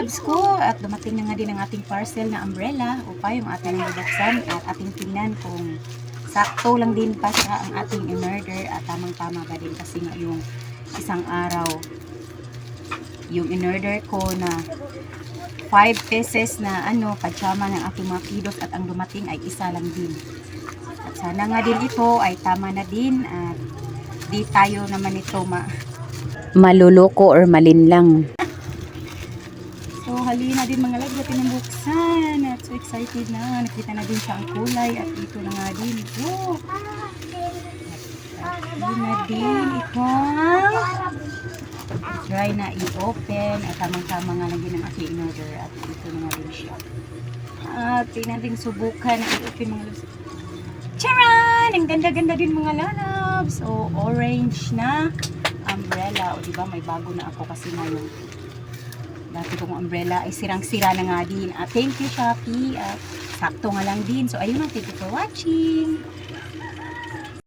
loves ko, at dumating na nga din ang ating parcel na umbrella o pa yung ating bubuksan at ating tingnan kung sakto lang din pa sa ang ating in-order at tamang-tama ba din kasi nga yung isang araw yung in-order ko na 5 pieces na pajama ng aking mga kiddos at ang dumating ay isa lang din. At sana nga din ito ay tama na din at di tayo naman ito maluloko or malinlang. So halina din mga love, natin ang buksan at so excited na, nakita na din siya ang kulay at ito na nga din ito. At yun na din ito. Try na i-open at tamang-tama nga lang din ang aking in-order at ito na nga din siya. At tingnan din subukan na i-open mga loves. Charan! Ang ganda-ganda din mga lalabs. So orange na umbrella. O diba may bago na ako kasi ngayon. Dati kong umbrella ay sirang-sira na nga din. At thank you Shopee. At sakto nga lang din. So ayun na, thank you for watching.